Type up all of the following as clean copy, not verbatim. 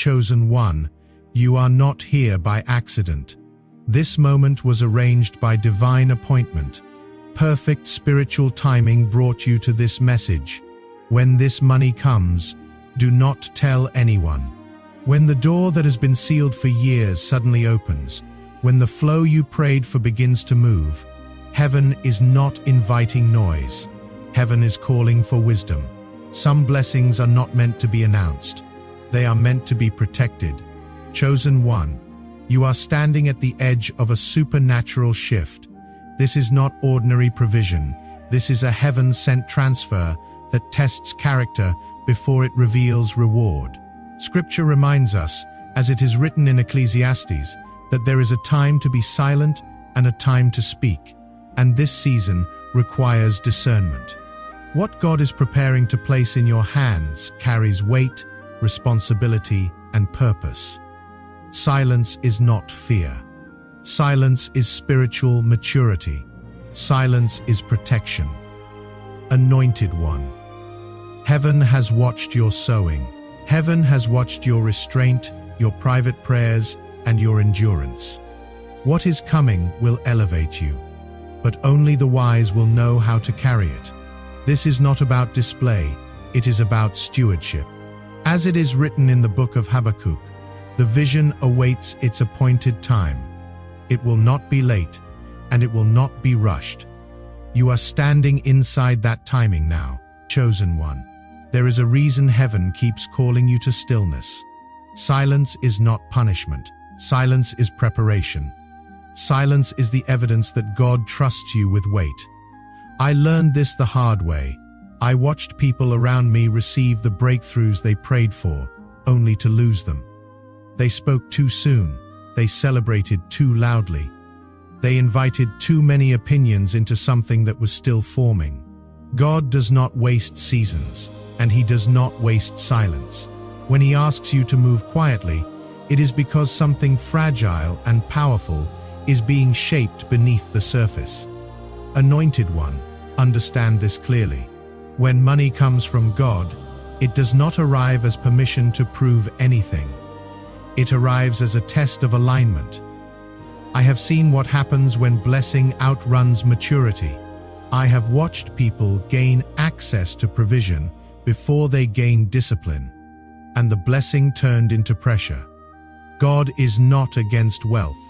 Chosen one, you are not here by accident. This moment was arranged by divine appointment. Perfect spiritual timing brought you to this message. When this money comes, do not tell anyone. When the door that has been sealed for years suddenly opens, when the flow you prayed for begins to move, heaven is not inviting noise. Heaven is calling for wisdom. Some blessings are not meant to be announced. They are meant to be protected. Chosen one, you are standing at the edge of a supernatural shift. This is not ordinary provision. This is a heaven-sent transfer that tests character before it reveals reward. Scripture reminds us, as it is written in Ecclesiastes, that there is a time to be silent and a time to speak, and this season requires discernment. What God is preparing to place in your hands carries weight, responsibility, and purpose. Silence is not fear. Silence is spiritual maturity. Silence is protection. Anointed one. Heaven has watched your sowing. Heaven has watched your restraint, your private prayers, and your endurance. What is coming will elevate you, but only the wise will know how to carry it. This is not about display, it is about stewardship. As it is written in the book of Habakkuk, the vision awaits its appointed time. It will not be late, and it will not be rushed. You are standing inside that timing now, chosen one. There is a reason heaven keeps calling you to stillness. Silence is not punishment. Silence is preparation. Silence is the evidence that God trusts you with weight. I learned this the hard way. I watched people around me receive the breakthroughs they prayed for, only to lose them. They spoke too soon. They celebrated too loudly. They invited too many opinions into something that was still forming. God does not waste seasons, and He does not waste silence. When He asks you to move quietly, it is because something fragile and powerful is being shaped beneath the surface. Anointed one, understand this clearly. When money comes from God, it does not arrive as permission to prove anything. It arrives as a test of alignment. I have seen what happens when blessing outruns maturity. I have watched people gain access to provision before they gain discipline, and the blessing turned into pressure. God is not against wealth.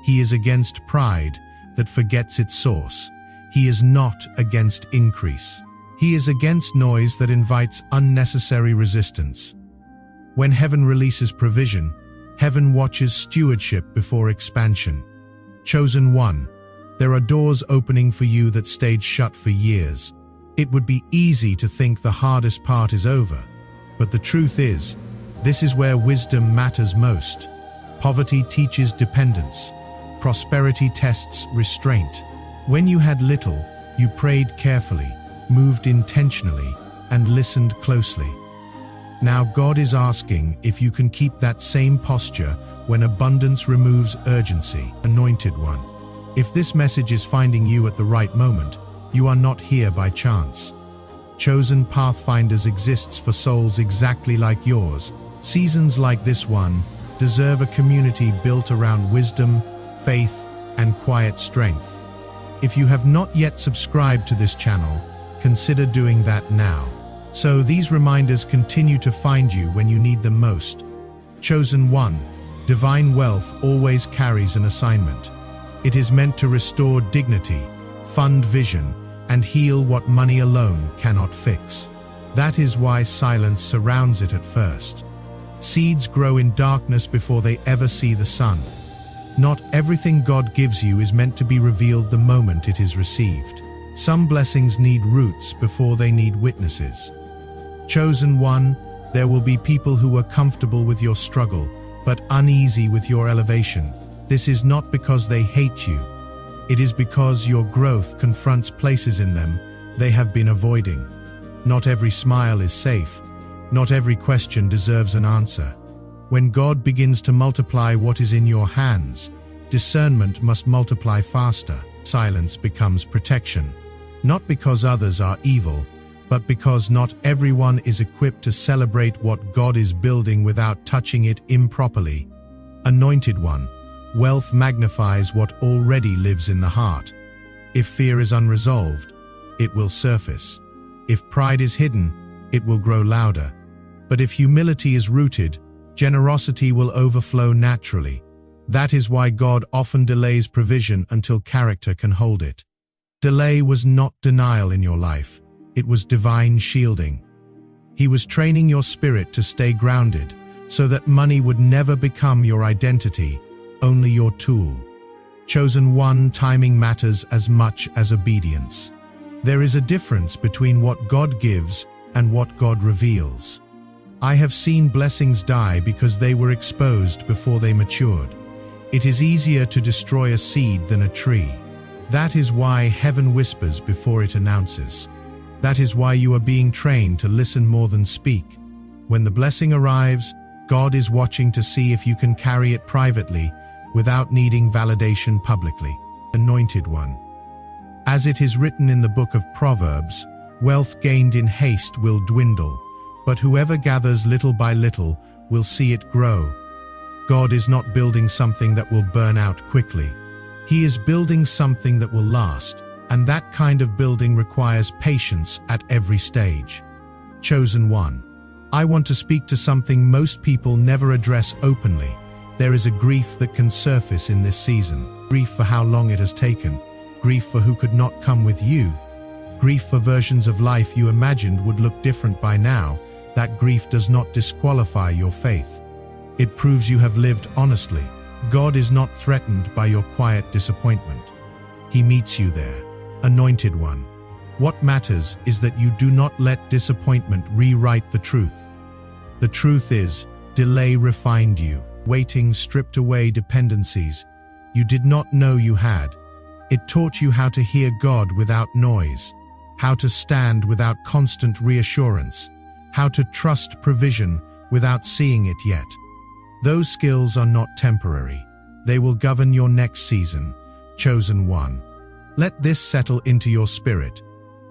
He is against pride that forgets its source. He is not against increase. He is against noise that invites unnecessary resistance. When heaven releases provision, heaven watches stewardship before expansion. Chosen one, there are doors opening for you that stayed shut for years. It would be easy to think the hardest part is over, but the truth is, this is where wisdom matters most. Poverty teaches dependence. Prosperity tests restraint. When you had little, you prayed carefully, moved intentionally, and listened closely. Now God is asking if you can keep that same posture when abundance removes urgency. Anointed one, if this message is finding you at the right moment, you are not here by chance. Chosen Pathfinders exists for souls exactly like yours. Seasons like this one deserve a community built around wisdom, faith, and quiet strength. If you have not yet subscribed to this channel, consider doing that now, so these reminders continue to find you when you need them most. Chosen one, divine wealth always carries an assignment. It is meant to restore dignity, fund vision, and heal what money alone cannot fix. That is why silence surrounds it at first. Seeds grow in darkness before they ever see the sun. Not everything God gives you is meant to be revealed the moment it is received. Some blessings need roots before they need witnesses. Chosen one, there will be people who are comfortable with your struggle, but uneasy with your elevation. This is not because they hate you. It is because your growth confronts places in them they have been avoiding. Not every smile is safe. Not every question deserves an answer. When God begins to multiply what is in your hands, discernment must multiply faster. Silence becomes protection. Not because others are evil, but because not everyone is equipped to celebrate what God is building without touching it improperly. Anointed one, wealth magnifies what already lives in the heart. If fear is unresolved, it will surface. If pride is hidden, it will grow louder. But if humility is rooted, generosity will overflow naturally. That is why God often delays provision until character can hold it. Delay was not denial in your life, it was divine shielding. He was training your spirit to stay grounded, so that money would never become your identity, only your tool. Chosen one, timing matters as much as obedience. There is a difference between what God gives and what God reveals. I have seen blessings die because they were exposed before they matured. It is easier to destroy a seed than a tree. That is why heaven whispers before it announces. That is why you are being trained to listen more than speak. When the blessing arrives, God is watching to see if you can carry it privately without needing validation publicly. Anointed one. As it is written in the book of Proverbs, wealth gained in haste will dwindle, but whoever gathers little by little will see it grow. God is not building something that will burn out quickly. He is building something that will last, and that kind of building requires patience at every stage. Chosen one. I want to speak to something most people never address openly. There is a grief that can surface in this season. Grief for how long it has taken. Grief for who could not come with you. Grief for versions of life you imagined would look different by now. That grief does not disqualify your faith. It proves you have lived honestly. God is not threatened by your quiet disappointment. He meets you there. Anointed one. What matters is that you do not let disappointment rewrite the truth. The truth is, delay refined you. Waiting stripped away dependencies you did not know you had. It taught you how to hear God without noise, how to stand without constant reassurance, how to trust provision without seeing it yet. Those skills are not temporary. They will govern your next season. Chosen one. Let this settle into your spirit.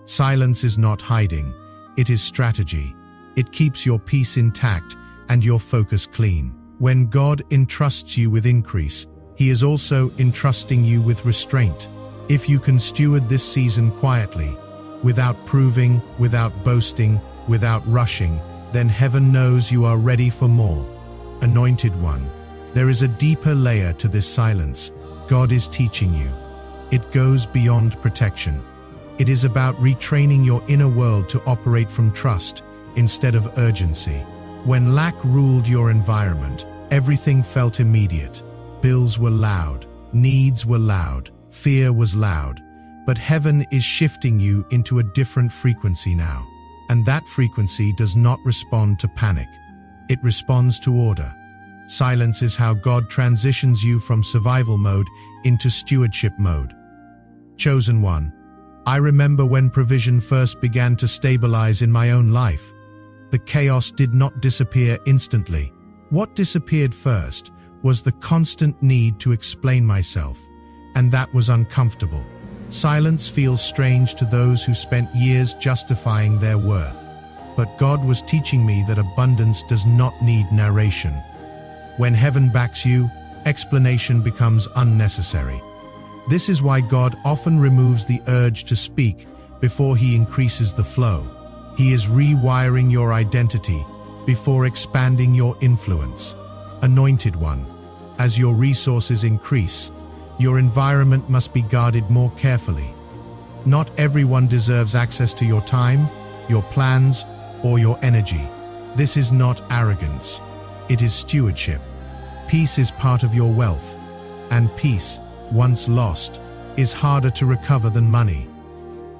Silence is not hiding. It is strategy. It keeps your peace intact and your focus clean. When God entrusts you with increase, He is also entrusting you with restraint. If you can steward this season quietly, without proving, without boasting, without rushing, then heaven knows you are ready for more. Anointed one. There is a deeper layer to this silence. God is teaching you. It goes beyond protection. It is about retraining your inner world to operate from trust instead of urgency. When lack ruled your environment, everything felt immediate. Bills were loud, needs were loud, fear was loud. But heaven is shifting you into a different frequency now. And that frequency does not respond to panic. It responds to order. Silence is how God transitions you from survival mode into stewardship mode. Chosen one. I remember when provision first began to stabilize in my own life. The chaos did not disappear instantly. What disappeared first was the constant need to explain myself, and that was uncomfortable. Silence feels strange to those who spent years justifying their worth. But God was teaching me that abundance does not need narration. When heaven backs you, explanation becomes unnecessary. This is why God often removes the urge to speak before He increases the flow. He is rewiring your identity before expanding your influence. Anointed one. As your resources increase, your environment must be guarded more carefully. Not everyone deserves access to your time, your plans, or your energy. This is not arrogance. It is stewardship. Peace is part of your wealth, and peace, once lost, is harder to recover than money.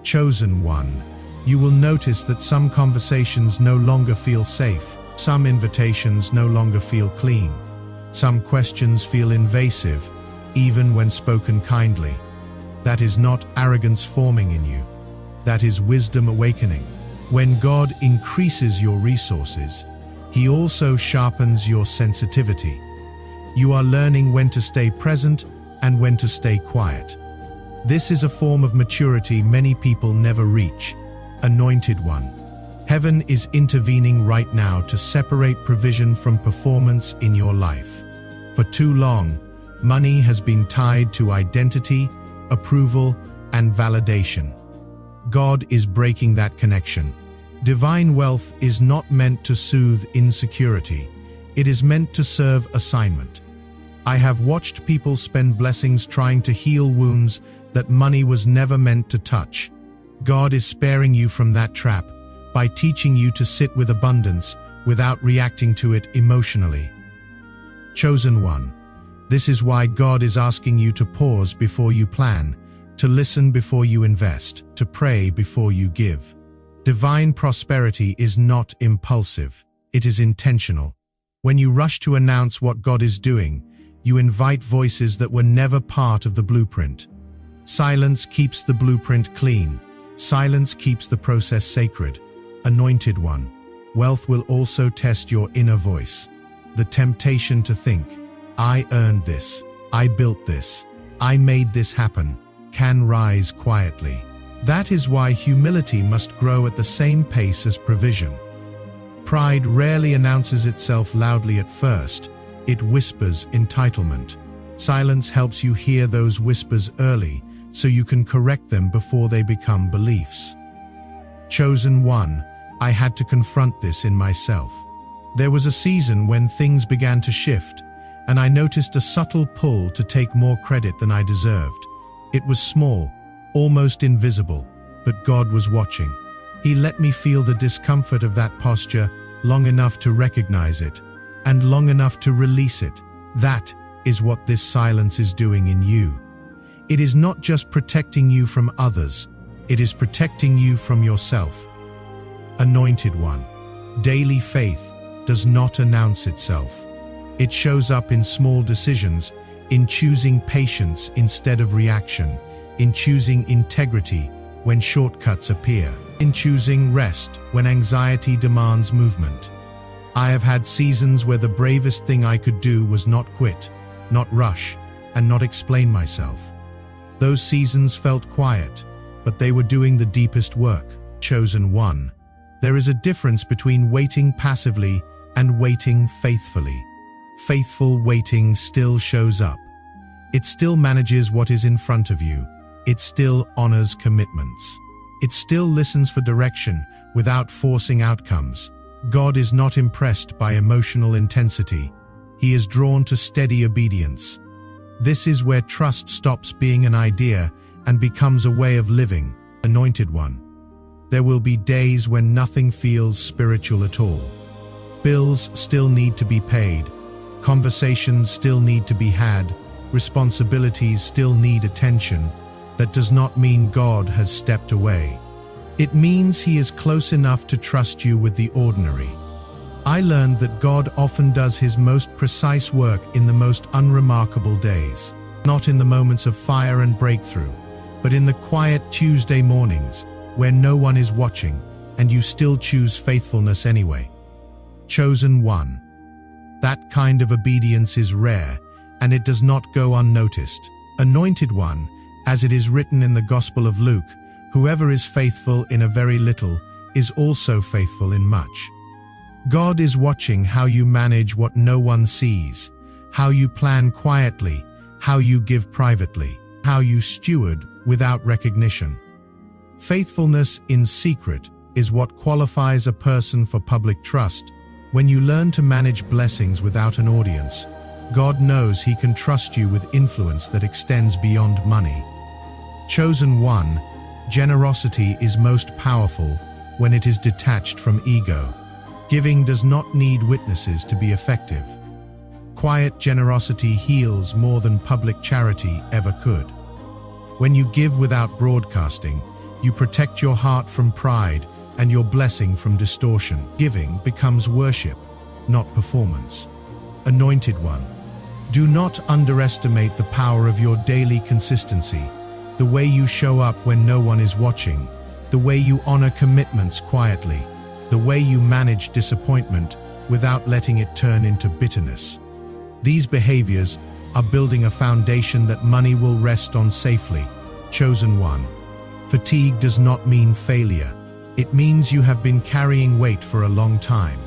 Chosen one. You will notice that some conversations no longer feel safe. Some invitations no longer feel clean. Some questions feel invasive, even when spoken kindly. That is not arrogance forming in you. That is wisdom awakening. When God increases your resources, He also sharpens your sensitivity. You are learning when to stay present and when to stay quiet. This is a form of maturity many people never reach. Anointed One. Heaven is intervening right now to separate provision from performance in your life. For too long, money has been tied to identity, approval, and validation. God is breaking that connection. Divine wealth is not meant to soothe insecurity. It is meant to serve assignment. I have watched people spend blessings trying to heal wounds that money was never meant to touch. God is sparing you from that trap by teaching you to sit with abundance without reacting to it emotionally. Chosen One. This is why God is asking you to pause before you plan, to listen before you invest, to pray before you give. Divine prosperity is not impulsive, it is intentional. When you rush to announce what God is doing, you invite voices that were never part of the blueprint. Silence keeps the blueprint clean. Silence keeps the process sacred. Anointed One. Wealth will also test your inner voice. The temptation to think, I earned this, I built this, I made this happen, can rise quietly. That is why humility must grow at the same pace as provision. Pride rarely announces itself loudly at first. It whispers entitlement. Silence helps you hear those whispers early, so you can correct them before they become beliefs. Chosen One. I had to confront this in myself. There was a season when things began to shift, and I noticed a subtle pull to take more credit than I deserved. It was small, almost invisible, but God was watching. He let me feel the discomfort of that posture long enough to recognize it, and long enough to release it. That is what this silence is doing in you. It is not just protecting you from others, it is protecting you from yourself. Anointed One. Daily faith does not announce itself. It shows up in small decisions, in choosing patience instead of reaction, in choosing integrity when shortcuts appear, in choosing rest when anxiety demands movement. I have had seasons where the bravest thing I could do was not quit, not rush, and not explain myself. Those seasons felt quiet, but they were doing the deepest work. Chosen One. There is a difference between waiting passively and waiting faithfully. Faithful waiting still shows up. It still manages what is in front of you. It still honors commitments. It still listens for direction without forcing outcomes. God is not impressed by emotional intensity. He is drawn to steady obedience. This is where trust stops being an idea and becomes a way of living. Anointed One. There will be days when nothing feels spiritual at all. Bills still need to be paid. Conversations still need to be had. Responsibilities still need attention. That does not mean God has stepped away. It means He is close enough to trust you with the ordinary. I learned that God often does His most precise work in the most unremarkable days. Not in the moments of fire and breakthrough, but in the quiet Tuesday mornings, where no one is watching, and you still choose faithfulness anyway. Chosen One. That kind of obedience is rare, and it does not go unnoticed. Anointed One, as it is written in the Gospel of Luke, whoever is faithful in a very little is also faithful in much. God is watching how you manage what no one sees, how you plan quietly, how you give privately, how you steward without recognition. Faithfulness in secret is what qualifies a person for public trust. When you learn to manage blessings without an audience, God knows He can trust you with influence that extends beyond money. Chosen One. Generosity is most powerful when it is detached from ego. Giving does not need witnesses to be effective. Quiet generosity heals more than public charity ever could. When you give without broadcasting, you protect your heart from pride and your blessing from distortion. Giving becomes worship, not performance. Anointed One. Do not underestimate the power of your daily consistency, the way you show up when no one is watching, the way you honor commitments quietly, the way you manage disappointment without letting it turn into bitterness. These behaviors are building a foundation that money will rest on safely. Chosen One. Fatigue does not mean failure. It means you have been carrying weight for a long time.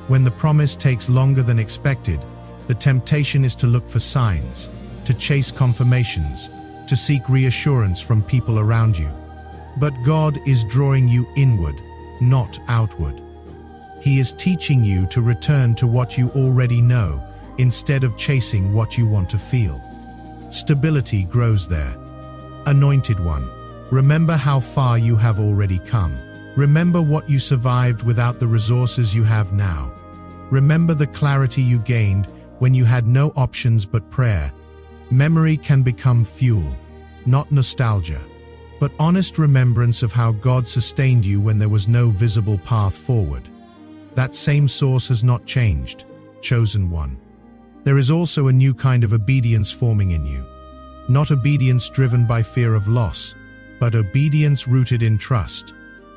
When the promise takes longer than expected, the temptation is to look for signs, to chase confirmations, to seek reassurance from people around you. But God is drawing you inward, not outward. He is teaching you to return to what you already know, instead of chasing what you want to feel. Stability grows there. Anointed one, remember how far you have already come. Remember what you survived without the resources you have now. Remember the clarity you gained when you had no options but prayer. Memory can become fuel, not nostalgia, but honest remembrance of how God sustained you when there was no visible path forward. That same source has not changed, chosen one. There is also a new kind of obedience forming in you. Not obedience driven by fear of loss, but obedience rooted in trust.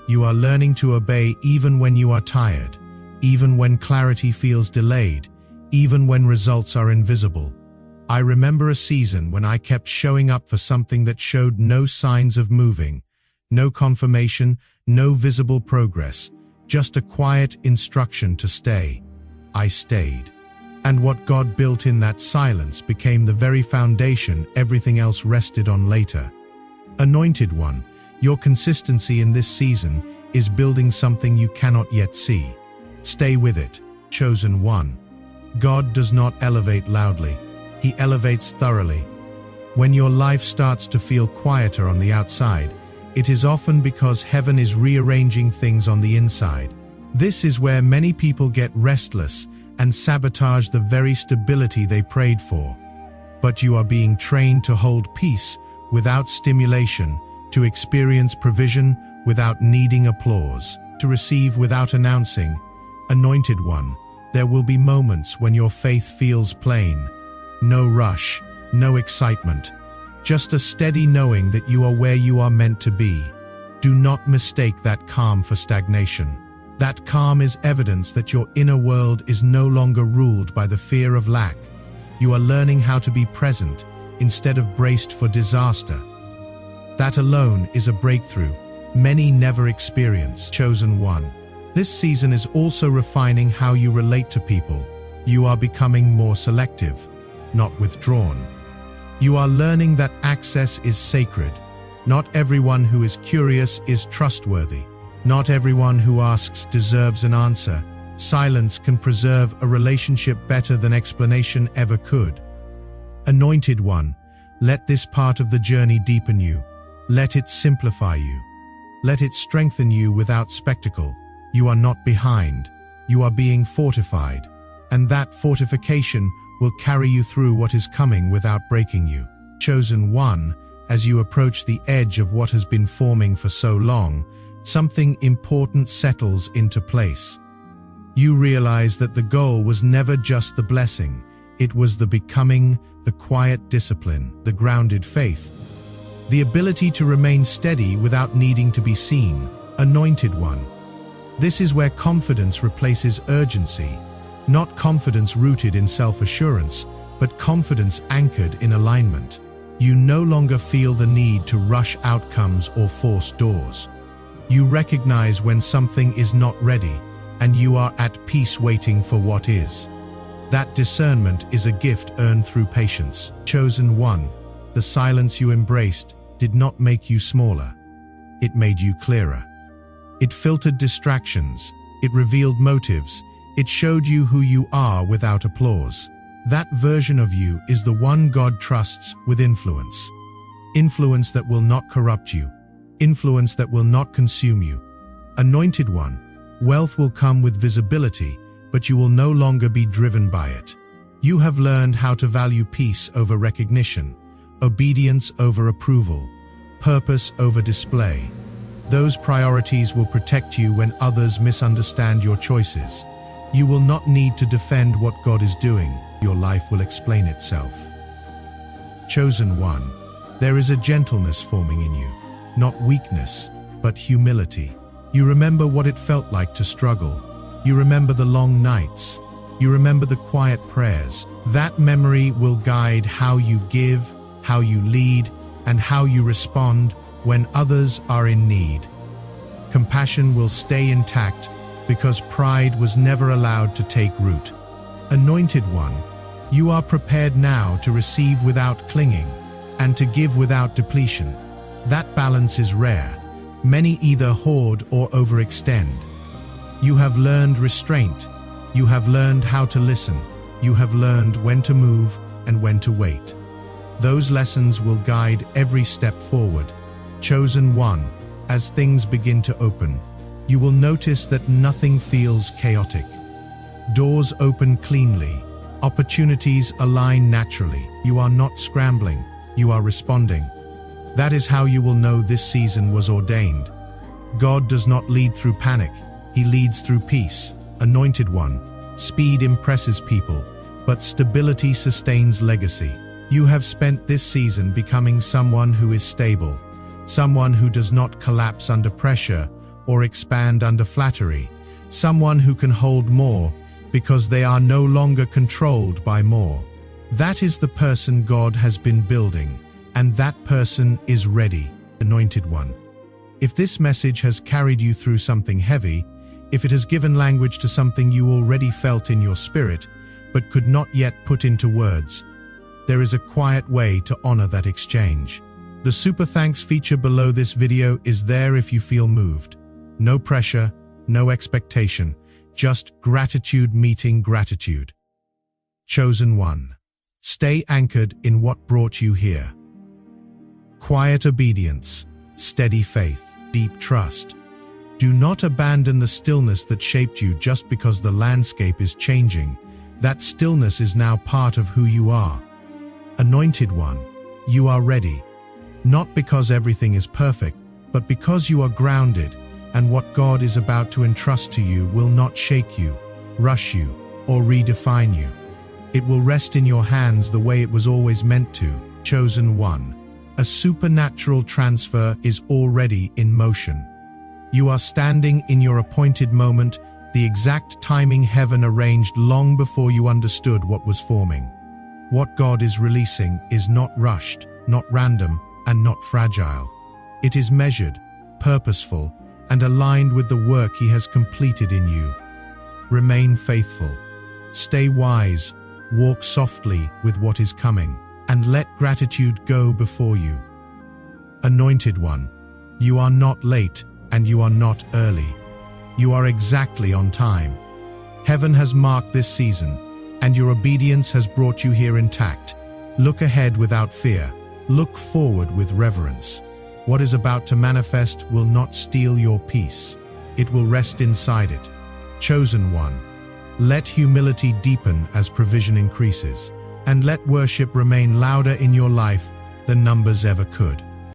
You are learning to obey even when you are tired, even when clarity feels delayed, even when results are invisible. I remember a season when I kept showing up for something that showed no signs of moving, no confirmation, no visible progress, just a quiet instruction to stay. I stayed. And what God built in that silence became the very foundation everything else rested on later. Anointed one, your consistency in this season is building something you cannot yet see. Stay with it, chosen one. God does not elevate loudly. He elevates thoroughly. When your life starts to feel quieter on the outside, it is often because heaven is rearranging things on the inside. This is where many people get restless and sabotage the very stability they prayed for. But you are being trained to hold peace without stimulation, to experience provision without needing applause, to receive without announcing. Anointed one, there will be moments when your faith feels plain. No rush, no excitement, just a steady knowing that you are where you are meant to be. Do not mistake that calm for stagnation. That calm is evidence that your inner world is no longer ruled by the fear of lack. You are learning how to be present instead of braced for disaster. That alone is a breakthrough many never experience, chosen one. This season is also refining how you relate to people. You are becoming more selective, not withdrawn. You are learning that access is sacred. Not everyone who is curious is trustworthy. Not everyone who asks deserves an answer. Silence can preserve a relationship better than explanation ever could. Anointed one, let this part of the journey deepen you. Let it simplify you. Let it strengthen you without spectacle. You are not behind. You are being fortified. And that fortification will carry you through what is coming without breaking you. Chosen one, as you approach the edge of what has been forming for so long, something important settles into place. You realize that the goal was never just the blessing. It was the becoming, the quiet discipline, the grounded faith. The ability to remain steady without needing to be seen. Anointed one. This is where confidence replaces urgency. Not confidence rooted in self-assurance, but confidence anchored in alignment. You no longer feel the need to rush outcomes or force doors. You recognize when something is not ready, and you are at peace waiting for what is. That discernment is a gift earned through patience. Chosen one, the silence you embraced did not make you smaller. It made you clearer. It filtered distractions. It revealed motives. It showed you who you are without applause. That version of you is the one God trusts with influence. Influence that will not corrupt you. Influence that will not consume you. Anointed one, wealth will come with visibility, but you will no longer be driven by it. You have learned how to value peace over recognition, obedience over approval, purpose over display. Those priorities will protect you when others misunderstand your choices. You will not need to defend what God is doing. Your life will explain itself. Chosen one, there is a gentleness forming in you, not weakness, but humility. You remember what it felt like to struggle. You remember the long nights. You remember the quiet prayers. That memory will guide how you give, how you lead, and how you respond when others are in need. Compassion will stay intact because pride was never allowed to take root. Anointed One, you are prepared now to receive without clinging and to give without depletion. That balance is rare. Many either hoard or overextend. You have learned restraint. You have learned how to listen. You have learned when to move and when to wait. Those lessons will guide every step forward. Chosen One, as things begin to open, you will notice that nothing feels chaotic. Doors open cleanly. Opportunities align naturally. You are not scrambling. You are responding. That is how you will know this season was ordained. God does not lead through panic. He leads through peace. Anointed One, speed impresses people, but stability sustains legacy. You have spent this season becoming someone who is stable, someone who does not collapse under pressure or expand under flattery, someone who can hold more because they are no longer controlled by more. That is the person God has been building, and that person is ready, Anointed One. If this message has carried you through something heavy, if it has given language to something you already felt in your spirit, but could not yet put into words, there is a quiet way to honor that exchange. The Super Thanks feature below this video is there if you feel moved. No pressure, no expectation, just gratitude meeting gratitude. Chosen One, stay anchored in what brought you here. Quiet obedience, steady faith, deep trust. Do not abandon the stillness that shaped you just because the landscape is changing. That stillness is now part of who you are. Anointed One, you are ready. Not because everything is perfect, but because you are grounded, and what God is about to entrust to you will not shake you, rush you, or redefine you. It will rest in your hands the way it was always meant to. Chosen One, a supernatural transfer is already in motion. You are standing in your appointed moment, the exact timing heaven arranged long before you understood what was forming. What God is releasing is not rushed, not random, and not fragile. It is measured, purposeful, and aligned with the work He has completed in you. Remain faithful. Stay wise. Walk softly with what is coming, and let gratitude go before you. Anointed One, you are not late and you are not early. You are exactly on time. Heaven has marked this season, and your obedience has brought you here intact. Look ahead without fear. Look forward with reverence. What is about to manifest will not steal your peace. It will rest inside it. Chosen One, let humility deepen as provision increases, and let worship remain louder in your life than numbers ever could.